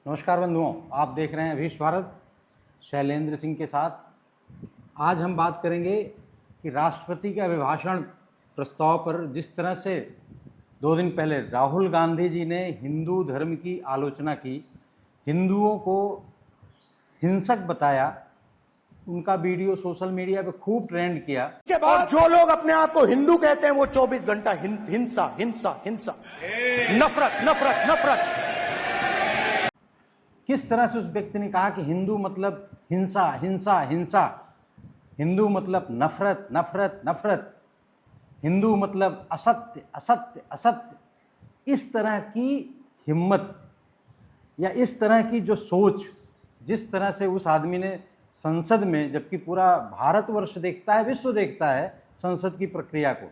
नमस्कार बंधुओं, आप देख रहे हैं अभीष्ट भारत शैलेंद्र सिंह के साथ। आज हम बात करेंगे कि राष्ट्रपति के अभिभाषण प्रस्ताव पर जिस तरह से 2 दिन पहले राहुल गांधी जी ने हिंदू धर्म की आलोचना की, हिंदुओं को हिंसक बताया, उनका वीडियो सोशल मीडिया पे खूब ट्रेंड किया। के बाद जो लोग अपने आप को हिंदू कहते हैं वो 24 घंटा हिंसा हिंसा हिंसा, नफरत नफरत नफरत। किस तरह से उस व्यक्ति ने कहा कि हिंदू मतलब हिंसा हिंसा हिंसा, हिंदू मतलब नफरत नफरत नफरत, हिंदू मतलब असत्य असत्य असत्य। इस तरह की हिम्मत या इस तरह की जो सोच, जिस तरह से उस आदमी ने संसद में, जबकि पूरा भारतवर्ष देखता है, विश्व देखता है संसद की प्रक्रिया को,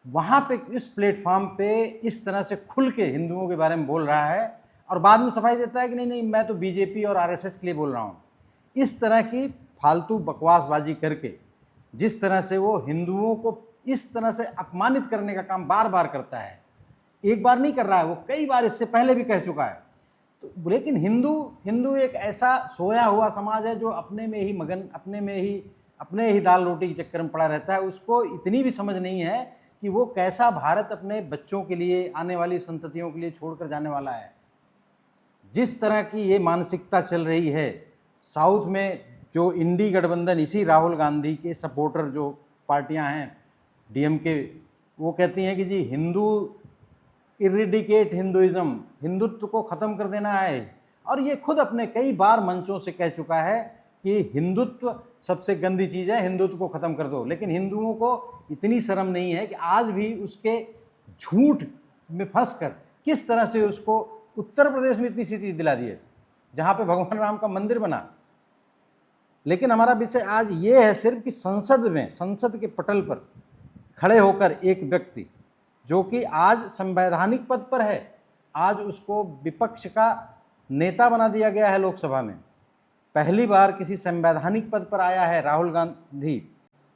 वहाँ पे इस प्लेटफॉर्म पे इस तरह से खुल के हिंदुओं के बारे में बोल रहा है और बाद में सफाई देता है कि नहीं नहीं मैं तो बीजेपी और आरएसएस के लिए बोल रहा हूँ। इस तरह की फालतू बकवासबाजी करके जिस तरह से वो हिंदुओं को इस तरह से अपमानित करने का काम बार बार करता है, एक बार नहीं कर रहा है, वो कई बार इससे पहले भी कह चुका है। तो लेकिन हिंदू एक ऐसा सोया हुआ समाज है जो अपने में ही मगन, अपने ही दाल रोटी के चक्कर में पड़ा रहता है। उसको इतनी भी समझ नहीं है कि वो कैसा भारत अपने बच्चों के लिए, आने वाली संततियों के लिए छोड़कर जाने वाला है। जिस तरह की ये मानसिकता चल रही है साउथ में, जो इंडी गठबंधन, इसी राहुल गांधी के सपोर्टर जो पार्टियां हैं, डीएमके, वो कहती हैं कि जी हिंदू इरिडिकेट हिंदुइज्म, हिंदुत्व को ख़त्म कर देना है। और ये खुद अपने कई बार मंचों से कह चुका है कि हिंदुत्व सबसे गंदी चीज़ है, हिंदुत्व को ख़त्म कर दो। लेकिन हिंदुओं को इतनी शर्म नहीं है कि आज भी उसके झूठ में फंसकर किस तरह से उसको उत्तर प्रदेश में इतनी सी चीज़ दिला दी है जहाँ पे भगवान राम का मंदिर बना। लेकिन हमारा विषय आज ये है सिर्फ कि संसद में, संसद के पटल पर खड़े होकर एक व्यक्ति जो कि आज संवैधानिक पद पर है, आज उसको विपक्ष का नेता बना दिया गया है लोकसभा में। पहली बार किसी संवैधानिक पद पर आया है राहुल गांधी,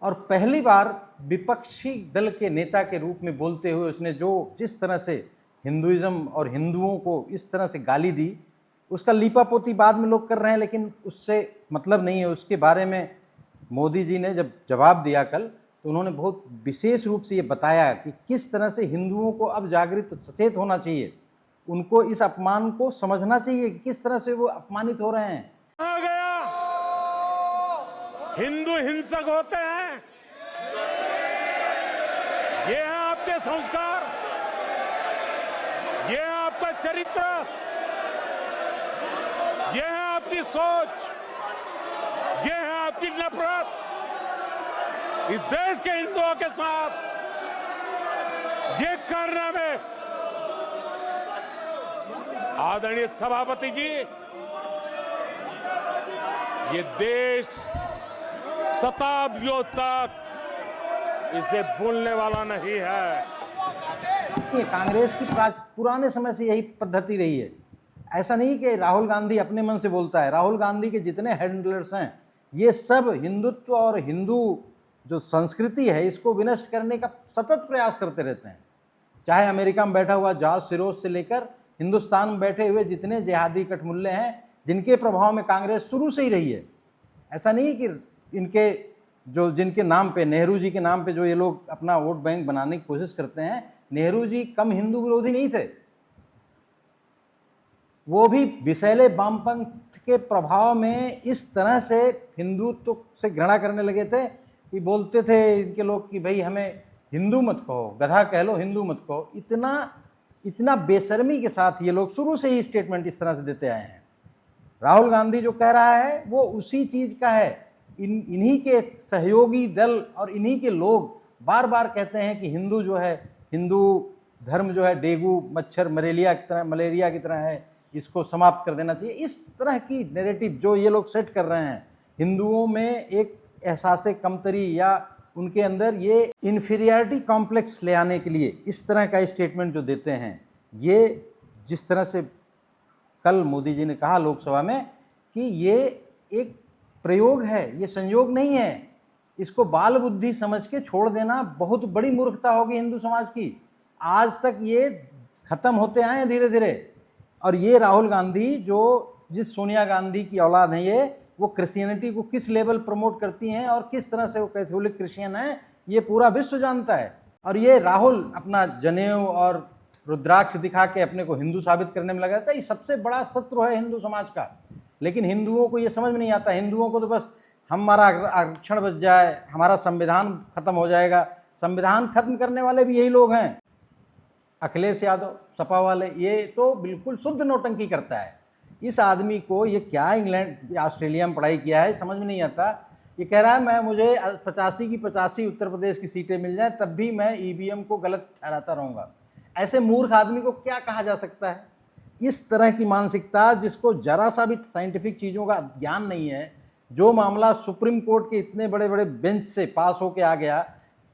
और पहली बार विपक्षी दल के नेता के रूप में बोलते हुए उसने जिस तरह से हिंदुइज्म और हिंदुओं को इस तरह से गाली दी, उसका लीपापोती बाद में लोग कर रहे हैं, लेकिन उससे मतलब नहीं है। उसके बारे में मोदी जी ने जब जवाब दिया कल, तो उन्होंने बहुत विशेष रूप से ये बताया कि किस तरह से हिंदुओं को अब जागृत, सचेत होना चाहिए, उनको इस अपमान को समझना चाहिए कि किस तरह से वो अपमानित हो रहे हैं। आ गया, हिंदू हिंसक होते हैं, ये है आपके संस्कार, ये है आपका चरित्र, ये है आपकी सोच, ये है आपकी नफरत इस देश के हिंदुओं के साथ। ये करने में आदरणीय सभापति जी, ये देश शताब्दियों तक इसे भूलने वाला नहीं है। कांग्रेस की पुराने समय से यही पद्धति रही है। ऐसा नहीं कि राहुल गांधी अपने मन से बोलता है। राहुल गांधी के जितने हैंडलर्स हैं, ये सब हिंदुत्व और हिंदू जो संस्कृति है इसको विनष्ट करने का सतत प्रयास करते रहते हैं। चाहे अमेरिका में बैठा हुआ जॉर्ज सिरोस से लेकर हिंदुस्तान में बैठे हुए जितने जिहादी कठमुल्ले हैं, जिनके प्रभाव में कांग्रेस शुरू से ही रही है। ऐसा नहीं कि जिनके नाम पे, नेहरू जी के नाम पे जो ये लोग अपना वोट बैंक बनाने की कोशिश करते हैं, नेहरू जी कम हिंदू विरोधी नहीं थे। वो भी विषैले वामपंथ के प्रभाव में इस तरह से हिंदुत्व से घृणा करने लगे थे कि बोलते थे इनके लोग कि भाई हमें हिंदू मत कहो, गधा कह लो, हिंदू मत कहो। इतना बेशर्मी के साथ ये लोग शुरू से ही स्टेटमेंट इस तरह से देते आए हैं। राहुल गांधी जो कह रहा है वो उसी चीज़ का है। इन्हीं के सहयोगी दल और इन्हीं के लोग बार बार कहते हैं कि हिंदू जो है, हिंदू धर्म जो है डेंगू मच्छर मलेरिया की तरह है, इसको समाप्त कर देना चाहिए। इस तरह की नैरेटिव जो ये लोग सेट कर रहे हैं, हिंदुओं में एक एहसास कमतरी या उनके अंदर ये इन्फीरियरिटी कॉम्प्लेक्स ले आने के लिए इस तरह का स्टेटमेंट जो देते हैं, ये जिस तरह से कल मोदी जी ने कहा लोकसभा में कि ये एक प्रयोग है, ये संयोग नहीं है, इसको बाल बुद्धि समझ के छोड़ देना बहुत बड़ी मूर्खता होगी हिंदू समाज की। आज तक ये खत्म होते आए हैं धीरे धीरे। और ये राहुल गांधी जो जिस सोनिया गांधी की औलाद है ये, वो क्रिश्चियनिटी को किस लेवल प्रमोट करती हैं और किस तरह से वो कैथोलिक क्रिश्चियन है, ये पूरा विश्व जानता है। और ये राहुल अपना जनेऊ और रुद्राक्ष दिखा के अपने को हिंदू साबित करने में लगा था। ये सबसे बड़ा शत्रु है हिंदू समाज का। लेकिन हिंदुओं को ये समझ में नहीं आता। हिंदुओं को तो बस हमारा आरक्षण बच जाए, हमारा संविधान खत्म हो जाएगा। संविधान खत्म करने वाले भी यही लोग हैं, अखिलेश यादव, सपा वाले। ये तो बिल्कुल शुद्ध नौटंकी करता है। इस आदमी को ये क्या इंग्लैंड ऑस्ट्रेलिया में पढ़ाई किया है समझ में नहीं आता। ये कह रहा है मुझे 85 की 85 उत्तर प्रदेश की सीटें मिल जाए तब भी मैं ईवीएम को गलत ठहराता रहूँगा। ऐसे मूर्ख आदमी को क्या कहा जा सकता है? इस तरह की मानसिकता, जिसको जरा सा भी साइंटिफिक चीज़ों का ज्ञान नहीं है, जो मामला सुप्रीम कोर्ट के इतने बड़े बड़े बेंच से पास होके आ गया,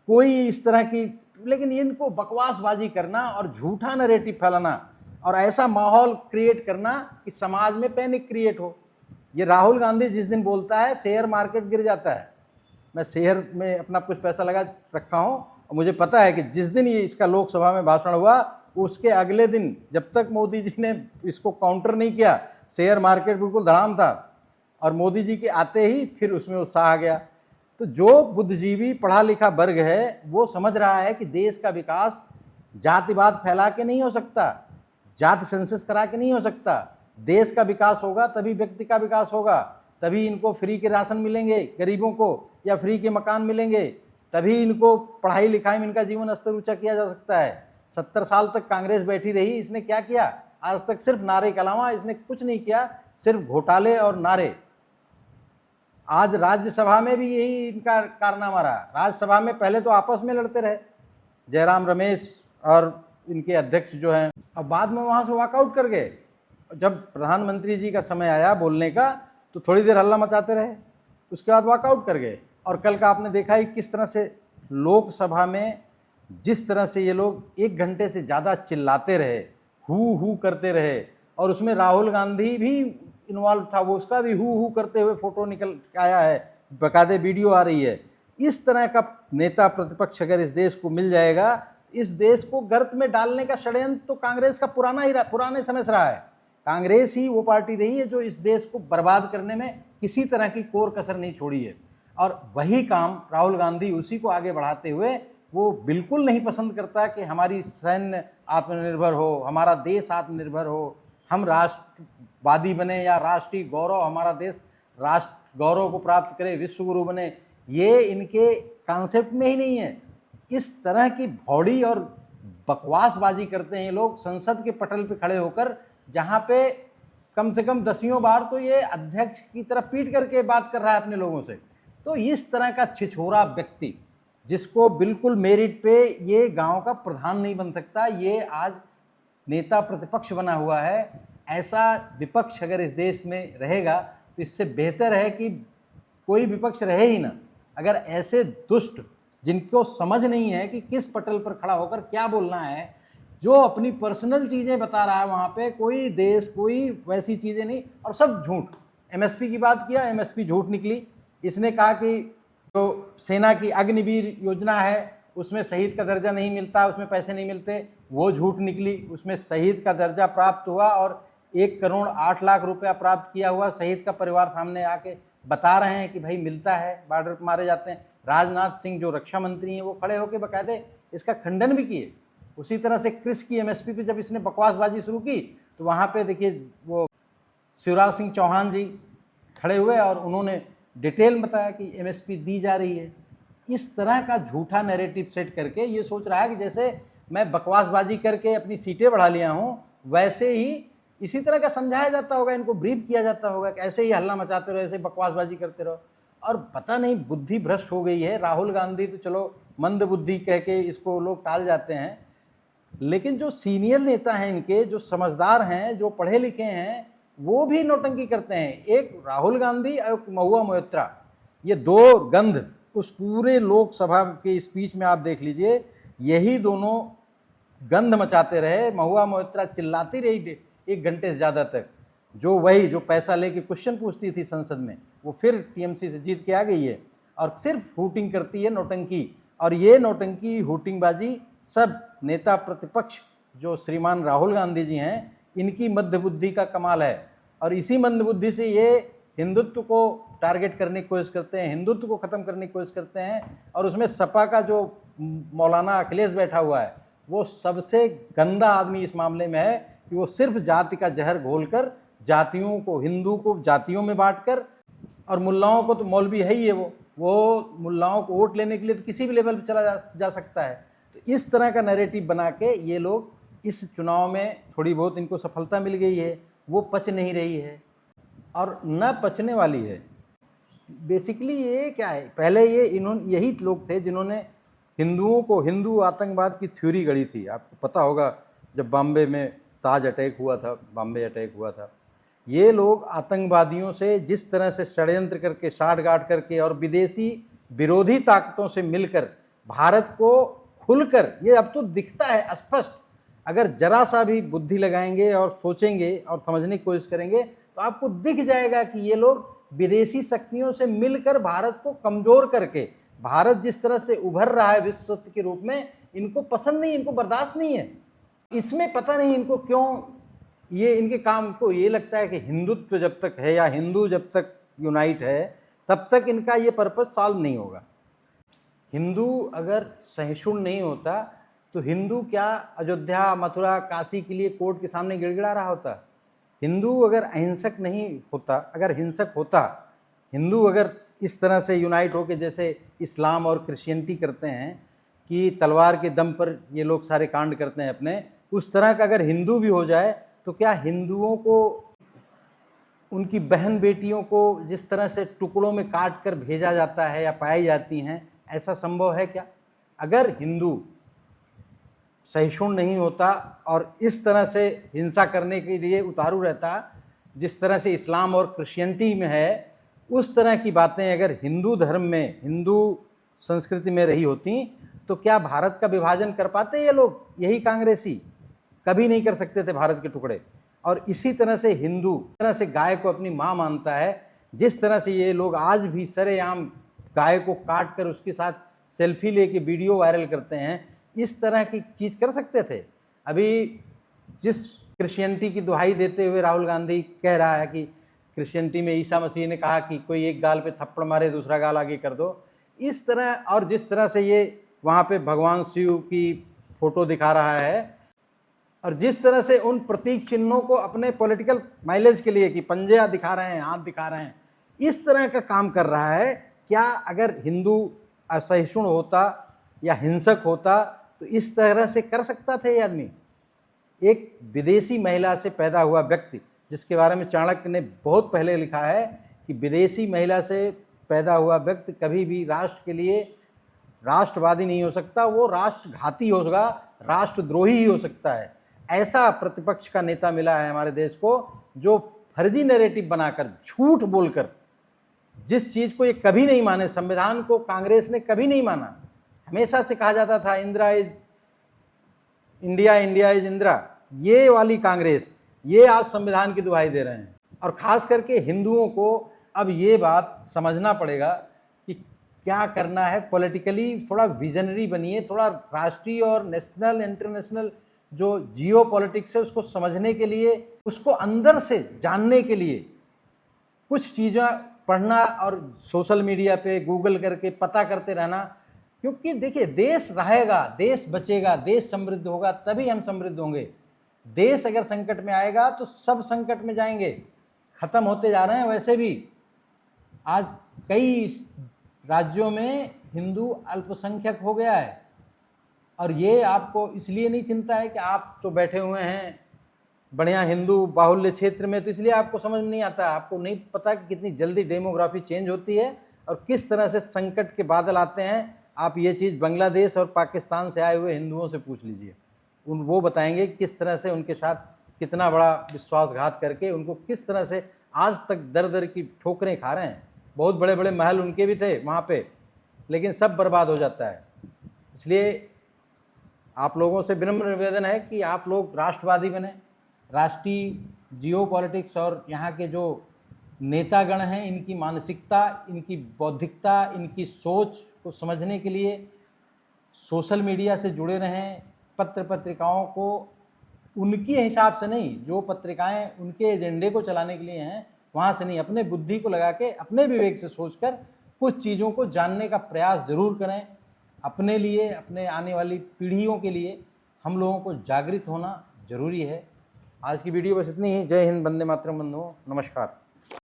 कोई इस तरह की, लेकिन इनको बकवासबाजी करना और झूठा नैरेटिव फैलाना और ऐसा माहौल क्रिएट करना कि समाज में पैनिक क्रिएट हो। ये राहुल गांधी जिस दिन बोलता है शेयर मार्केट गिर जाता है। मैं शेयर में अपना कुछ पैसा लगा रखा हूँ और मुझे पता है कि जिस दिन ये इसका लोकसभा में भाषण हुआ उसके अगले दिन, जब तक मोदी जी ने इसको काउंटर नहीं किया, शेयर मार्केट बिल्कुल धड़ाम था। और मोदी जी के आते ही फिर उसमें उत्साह आ गया। तो जो बुद्धिजीवी पढ़ा लिखा वर्ग है वो समझ रहा है कि देश का विकास जातिवाद फैला के नहीं हो सकता, जाति सेंसस करा के नहीं हो सकता। देश का विकास होगा तभी व्यक्ति का विकास होगा, तभी इनको फ्री के राशन मिलेंगे गरीबों को, या फ्री के मकान मिलेंगे, तभी इनको पढ़ाई लिखाई में इनका जीवन स्तर ऊंचा किया जा सकता है। 70 साल तक कांग्रेस बैठी रही, इसने क्या किया? आज तक सिर्फ नारे के अलावा इसने कुछ नहीं किया, सिर्फ घोटाले और नारे। आज राज्यसभा में भी यही इनका कारनामा रहा। राज्यसभा में पहले तो आपस में लड़ते रहे जयराम रमेश और इनके अध्यक्ष जो हैं, अब बाद में वहाँ से वॉकआउट कर गए। जब प्रधानमंत्री जी का समय आया बोलने का तो थोड़ी देर हल्ला मचाते रहे, उसके बाद वॉकआउट कर गए। और कल का आपने देखा ही किस तरह से लोकसभा में जिस तरह से ये लोग 1 घंटे से ज़्यादा चिल्लाते रहे, हू करते रहे, और उसमें राहुल गांधी भी इन्वॉल्व था। वो उसका भी हू करते हुए फोटो निकल आया है, बाकायदे वीडियो आ रही है। इस तरह का नेता प्रतिपक्ष अगर इस देश को मिल जाएगा, इस देश को गर्त में डालने का षड्यंत्र तो कांग्रेस का पुराने समय से रहा है। कांग्रेस ही वो पार्टी रही है जो इस देश को बर्बाद करने में किसी तरह की कोर कसर नहीं छोड़ी है। और वही काम राहुल गांधी उसी को आगे बढ़ाते हुए, वो बिल्कुल नहीं पसंद करता कि हमारी सैन्य आत्मनिर्भर हो, हमारा देश आत्मनिर्भर हो, हम राष्ट्रवादी बने या राष्ट्रीय गौरव, हमारा देश राष्ट्र गौरव को प्राप्त करे, विश्वगुरु बने। ये इनके कॉन्सेप्ट में ही नहीं है। इस तरह की भौड़ी और बकवासबाजी करते हैं ये लोग संसद के पटल पे खड़े होकर, जहाँ पे कम से कम 10वीं बार तो ये अध्यक्ष की तरफ पीट करके बात कर रहा है अपने लोगों से। तो इस तरह का छिछोरा व्यक्ति, जिसको बिल्कुल मेरिट पे ये गांव का प्रधान नहीं बन सकता, ये आज नेता प्रतिपक्ष बना हुआ है। ऐसा विपक्ष अगर इस देश में रहेगा तो इससे बेहतर है कि कोई विपक्ष रहे ही ना। अगर ऐसे दुष्ट, जिनको समझ नहीं है कि किस पटल पर खड़ा होकर क्या बोलना है, जो अपनी पर्सनल चीज़ें बता रहा है वहाँ पे, कोई देश, कोई वैसी चीज़ें नहीं, और सब झूठ। एमएसपी की बात किया, एमएसपी झूठ निकली। इसने कहा कि जो सेना की अग्निवीर योजना है उसमें शहीद का दर्जा नहीं मिलता, उसमें पैसे नहीं मिलते, वो झूठ निकली। उसमें शहीद का दर्जा प्राप्त हुआ और 1 करोड़ 8 लाख रुपया प्राप्त किया हुआ शहीद का परिवार सामने आके बता रहे हैं कि भाई मिलता है, बॉर्डर पर मारे जाते हैं। राजनाथ सिंह जो रक्षा मंत्री हैं वो खड़े होकर बाकायदे इसका खंडन भी किए। उसी तरह से क्रिस की एमएसपी पे जब इसने बकवासबाजी शुरू की तो वहाँ पे देखिए वो शिवराज सिंह चौहान जी खड़े हुए और उन्होंने डिटेल बताया कि एमएसपी दी जा रही है। इस तरह का झूठा नैरेटिव सेट करके ये सोच रहा है कि जैसे मैं बकवासबाजी करके अपनी सीटें बढ़ा लिया हूँ, वैसे ही इसी तरह का समझाया जाता होगा, इनको ब्रीफ किया जाता होगा कि ऐसे ही हल्ला मचाते रहो, ऐसे बकवासबाजी करते रहो। और पता नहीं बुद्धि भ्रष्ट हो गई है। राहुल गांधी तो चलो मंद बुद्धि कह के इसको लोग टाल जाते हैं, लेकिन जो सीनियर नेता हैं इनके, जो समझदार हैं, जो पढ़े लिखे हैं, वो भी नौटंकी करते हैं। एक राहुल गांधी और महुआ मोइत्रा, ये 2 गंध उस पूरे लोकसभा के स्पीच में आप देख लीजिए, यही दोनों गंध मचाते रहे। महुआ मोइत्रा चिल्लाती रही 1 घंटे से ज़्यादा तक। जो पैसा लेके क्वेश्चन पूछती थी संसद में, वो फिर टीएमसी से जीत के आ गई है और सिर्फ हूटिंग करती है, नौटंकी। और ये नौटंकी, हूटिंगबाजी सब नेता प्रतिपक्ष जो श्रीमान राहुल गांधी जी हैं, इनकी मध्य बुद्धि का कमाल है। और इसी मंद बुद्धि से ये हिंदुत्व को टारगेट करने की कोशिश करते हैं, हिंदुत्व को ख़त्म करने की कोशिश करते हैं। और उसमें सपा का जो मौलाना अखिलेश बैठा हुआ है वो सबसे गंदा आदमी इस मामले में है कि वो सिर्फ जाति का जहर घोलकर जातियों को, हिंदू को जातियों में बांटकर, और मुल्लाओं को तो मौलवी है ही है, वो मुल्लाओं को वोट लेने के लिए तो किसी भी लेवल पर चला जा सकता है। तो इस तरह का नैरेटिव बना के ये लोग इस चुनाव में थोड़ी बहुत इनको सफलता मिल गई है, वो पच नहीं रही है और न पचने वाली है। बेसिकली ये क्या है, पहले यही लोग थे जिन्होंने हिंदुओं को हिंदू आतंकवाद की थ्योरी गढ़ी थी। आपको पता होगा जब बॉम्बे में ताज अटैक हुआ था, बॉम्बे अटैक हुआ था, ये लोग आतंकवादियों से जिस तरह से षड्यंत्र करके, साठ-गांठ करके और विदेशी विरोधी ताकतों से मिलकर भारत को खुलकर, ये अब तो दिखता है स्पष्ट, अगर जरा सा भी बुद्धि लगाएंगे और सोचेंगे और समझने की कोशिश करेंगे तो आपको दिख जाएगा कि ये लोग विदेशी शक्तियों से मिलकर भारत को कमज़ोर करके, भारत जिस तरह से उभर रहा है विश्व के रूप में, इनको पसंद नहीं, इनको बर्दाश्त नहीं है। इसमें पता नहीं इनको क्यों, ये इनके काम को ये लगता है कि हिंदुत्व जब तक है या हिंदू जब तक यूनाइट है तब तक इनका ये पर्पस सॉल्व नहीं होगा। हिंदू अगर सहिष्णु नहीं होता तो हिंदू क्या अयोध्या, मथुरा, काशी के लिए कोर्ट के सामने गिड़गिड़ा रहा होता? हिंदू अगर अहिंसक नहीं होता, अगर हिंसक होता, हिंदू अगर इस तरह से यूनाइट होकर जैसे इस्लाम और क्रिश्चियनिटी करते हैं कि तलवार के दम पर ये लोग सारे कांड करते हैं अपने, उस तरह का अगर हिंदू भी हो जाए तो क्या हिंदुओं को, उनकी बहन बेटियों को जिस तरह से टुकड़ों में काट कर भेजा जाता है या पाई जाती हैं, ऐसा संभव है क्या? अगर हिंदू सहिष्णु नहीं होता और इस तरह से हिंसा करने के लिए उतारू रहता जिस तरह से इस्लाम और क्रिश्चियनिटी में है, उस तरह की बातें अगर हिंदू धर्म में, हिंदू संस्कृति में रही होती तो क्या भारत का विभाजन कर पाते ये लोग? यही कांग्रेसी कभी नहीं कर सकते थे भारत के टुकड़े। और इसी तरह से हिंदू तरह से गाय को अपनी माँ मानता है, जिस तरह से ये लोग आज भी सरेआम गाय को काट कर उसके साथ सेल्फी लेके वीडियो वायरल करते हैं, इस तरह की चीज़ कर सकते थे। अभी जिस क्रिश्चियनिटी की दुहाई देते हुए राहुल गांधी कह रहा है कि क्रिश्चियनिटी में ईसा मसीह ने कहा कि कोई एक गाल पे थप्पड़ मारे दूसरा गाल आगे कर दो, इस तरह, और जिस तरह से ये वहाँ पे भगवान शिव की फ़ोटो दिखा रहा है और जिस तरह से उन प्रतीक चिन्हों को अपने पॉलिटिकल माइलेज के लिए कि पंजा दिखा रहे हैं, हाथ दिखा रहे हैं, इस तरह का काम कर रहा है। क्या अगर हिंदू असहिष्णु होता या हिंसक होता तो इस तरह से कर सकता था ये आदमी? एक विदेशी महिला से पैदा हुआ व्यक्ति, जिसके बारे में चाणक्य ने बहुत पहले लिखा है कि विदेशी महिला से पैदा हुआ व्यक्ति कभी भी राष्ट्र के लिए राष्ट्रवादी नहीं हो सकता, वो राष्ट्रघाती होगा, राष्ट्रद्रोही ही हो सकता है। ऐसा प्रतिपक्ष का नेता मिला है हमारे देश को जो फर्जी नैरेटिव बनाकर, झूठ बोलकर, जिस चीज़ को ये कभी नहीं माने, संविधान को कांग्रेस ने कभी नहीं माना। हमेशा से कहा जाता था Indira is India, India is Indira, ये वाली कांग्रेस, ये आज संविधान की दुहाई दे रहे हैं। और ख़ास करके हिंदुओं को अब ये बात समझना पड़ेगा कि क्या करना है पॉलिटिकली, थोड़ा विजनरी बनिए, थोड़ा राष्ट्रीय और नेशनल इंटरनेशनल जो जियो पॉलिटिक्स है उसको समझने के लिए, उसको अंदर से जानने के लिए कुछ चीज़ें पढ़ना और सोशल मीडिया पे गूगल करके पता करते रहना। क्योंकि देखिए, देश रहेगा, देश बचेगा, देश समृद्ध होगा, तभी हम समृद्ध होंगे। देश अगर संकट में आएगा तो सब संकट में जाएंगे, ख़त्म होते जा रहे हैं। वैसे भी आज कई राज्यों में हिंदू अल्पसंख्यक हो गया है और ये आपको इसलिए नहीं चिंता है कि आप तो बैठे हुए हैं बढ़िया हिंदू बाहुल्य क्षेत्र में, तो इसलिए आपको समझ में नहीं आता, आपको नहीं पता कि कितनी जल्दी डेमोग्राफी चेंज होती है और किस तरह से संकट के बादल आते हैं। आप ये चीज़ बांग्लादेश और पाकिस्तान से आए हुए हिंदुओं से पूछ लीजिए, वो बताएंगे किस तरह से उनके साथ कितना बड़ा विश्वासघात करके उनको किस तरह से आज तक दर दर की ठोकरें खा रहे हैं। बहुत बड़े बड़े महल उनके भी थे वहाँ पे, लेकिन सब बर्बाद हो जाता है। इसलिए आप लोगों से विनम्र निवेदन है कि आप लोग राष्ट्रवादी बने, राष्ट्रीय जियो पॉलिटिक्स और यहाँ के जो नेतागण हैं इनकी मानसिकता, इनकी बौद्धिकता, इनकी सोच को समझने के लिए सोशल मीडिया से जुड़े रहें, पत्र पत्रिकाओं को उनके हिसाब से नहीं, जो पत्रिकाएं उनके एजेंडे को चलाने के लिए हैं वहाँ से नहीं, अपने बुद्धि को लगा के अपने विवेक से सोचकर कुछ चीज़ों को जानने का प्रयास ज़रूर करें। अपने लिए, अपने आने वाली पीढ़ियों के लिए हम लोगों को जागृत होना जरूरी है। आज की वीडियो बस इतनी ही। जय हिंद, वंदे मातरम बंधुओं, नमस्कार।